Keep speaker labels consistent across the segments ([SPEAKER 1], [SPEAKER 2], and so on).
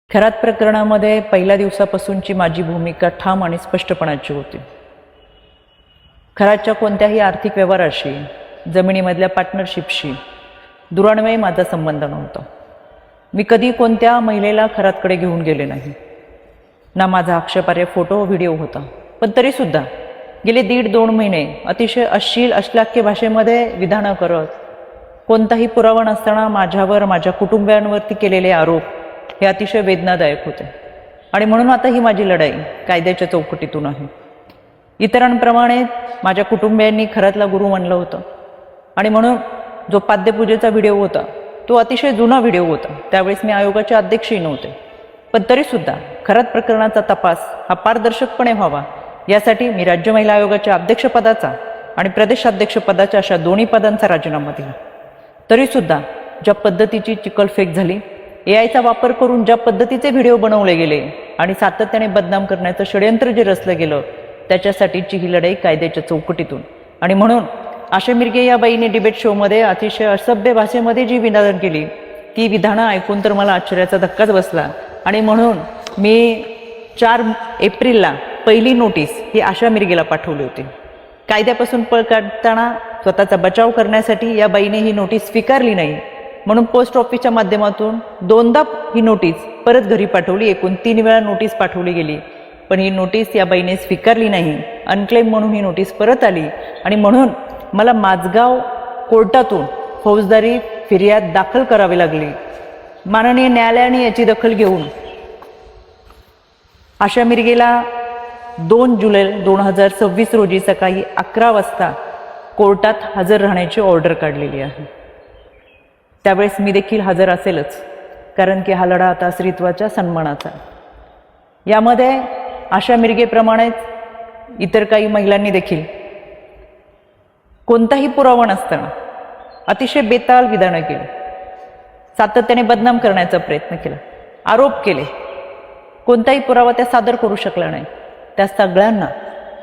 [SPEAKER 1] खरात प्रकरणामध्ये पहिल्या दिवसापासूनची माझी भूमिका ठाम आणि स्पष्टपणाची होती. खरातच्या कोणत्याही आर्थिक व्यवहाराशी, जमिनीमधल्या पार्टनरशिपशी दुरान्वये माझा संबंध नव्हता. मी कधी कोणत्या महिलेला खरातकडे घेऊन गेले नाही, ना माझा आक्षेपार्ह फोटो व्हिडिओ होता. पण तरीसुद्धा गेले 1.5-2 महिने अतिशय अश्लील अश्लाघ्य भाषेमध्ये विधानं करत, कोणताही पुरावा नसताना माझ्यावर, माझ्या कुटुंबियांवरती केलेले आरोप हे अतिशय वेदनादायक होते. आणि म्हणून आता ही माझी लढाई कायद्याच्या चौकटीतून आहे. इतरांप्रमाणे माझ्या कुटुंबियांनी खरातला गुरु मानलं होतं आणि म्हणून जो पाद्यपूजेचा व्हिडिओ होता तो अतिशय जुना व्हिडिओ होता. त्यावेळेस मी आयोगाचे अध्यक्षही नव्हते. पण तरीसुद्धा खरात प्रकरणाचा तपास हा पारदर्शकपणे व्हावा यासाठी मी राज्य महिला आयोगाच्या अध्यक्षपदाचा आणि प्रदेशाध्यक्षपदाच्या अशा दोन्ही पदांचा राजीनामा दिला. तरीसुद्धा ज्या पद्धतीची चिखलफेक झाली, एआयचा वापर करून ज्या पद्धतीचे व्हिडिओ बनवले गेले आणि सातत्याने बदनाम करण्याचं षडयंत्र जे रचलं गेलं, त्याच्यासाठीची ही लढाई कायद्याच्या चौकटीतून. आणि म्हणून आशा मिरगे या बाईने डिबेट शोमध्ये अतिशय असभ्य भाषेमध्ये जी विधानं केली, ती विधानं ऐकून तर मला आश्चर्याचा धक्काच बसला. आणि म्हणून मी 4 एप्रिलला पहिली नोटीस ही आशा मिरगेला पाठवली होती. कायद्यापासून पळ काढताना स्वतःचा बचाव करण्यासाठी या बाईने ही नोटीस स्वीकारली नाही, म्हणून पोस्ट ऑफिसच्या माध्यमातून 2दा ही नोटीस परत घरी पाठवली. एकूण 3 वेळा नोटीस पाठवली गेली, पण ही नोटीस या बाईने स्वीकारली नाही. अनक्लेम म्हणून ही नोटीस परत आली आणि म्हणून मला माझगाव कोर्टातून फौजदारी फिर्याद दाखल करावी लागली. माननीय न्यायालयाने याची दखल घेऊन आशा मिरगेला 2 जुलै 2026 रोजी सकाळी 11 वाजता कोर्टात हजर राहण्याची ऑर्डर काढलेली आहे. त्यावेळेस मी देखील हजर असेलच, कारण की हा लढा आता स्त्रीत्वाच्या सन्मानाचा. यामध्ये आशा मिरगेप्रमाणेच इतर काही महिलांनी देखील कोणताही पुरावा नसताना अतिशय बेताल विधानं केली, सातत्याने बदनाम करण्याचा प्रयत्न केला, आरोप केले. कोणताही पुरावा त्या सादर करू शकला नाही. त्या सगळ्यांना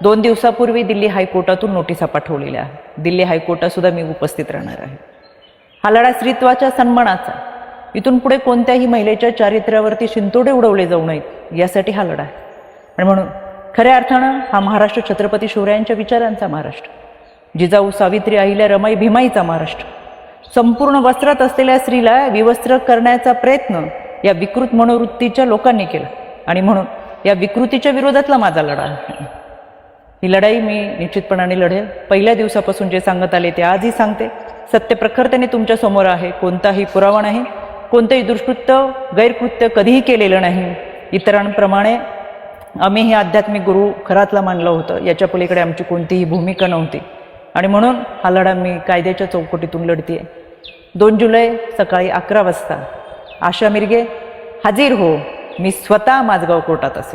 [SPEAKER 1] 2 दिवसापूर्वी दिल्ली हायकोर्टातून नोटिसा पाठवलेल्या आहेत. दिल्ली हायकोर्टात सुद्धा मी उपस्थित राहणार आहे. हा लढा स्त्रीत्वाच्या सन्मानाचा. इथून पुढे कोणत्याही महिलेच्या चारित्र्यावरती शिंतोडे उडवले जाऊ नयेत यासाठी हा लढा आहे. आणि म्हणून खऱ्या अर्थानं हा महाराष्ट्र छत्रपती शिवरायांच्या विचारांचा महाराष्ट्र, जिजाऊ सावित्री अहिल्या रमाई भीमाईचा महाराष्ट्र. संपूर्ण वस्त्रात असलेल्या स्त्रीला विवस्त्र करण्याचा प्रयत्न या विकृत मनोवृत्तीच्या लोकांनी केला आणि म्हणून या विकृतीच्या विरोधातला माझा लढा आहे. ही लढाई मी निश्चितपणाने लढेल. पहिल्या दिवसापासून जे सांगत आले ते आजही सांगते. सत्य प्रखरतेने तुमच्या समोर आहे. कोणताही पुरावा नाही, कोणतंही दुष्कृत्य गैरकृत्य कधीही केलेलं नाही. इतरांप्रमाणे आम्ही हे आध्यात्मिक गुरु खरातला मानलं होतं, याच्या पलीकडे आमची कोणतीही भूमिका नव्हती. आणि म्हणून हा लढा मी कायद्याच्या चौकटीतून लढते. 2 जुलै सकाळी 11 वाजता आशा मिरगे हजीर हो. मी स्वतः माझगाव कोर्टात असेल.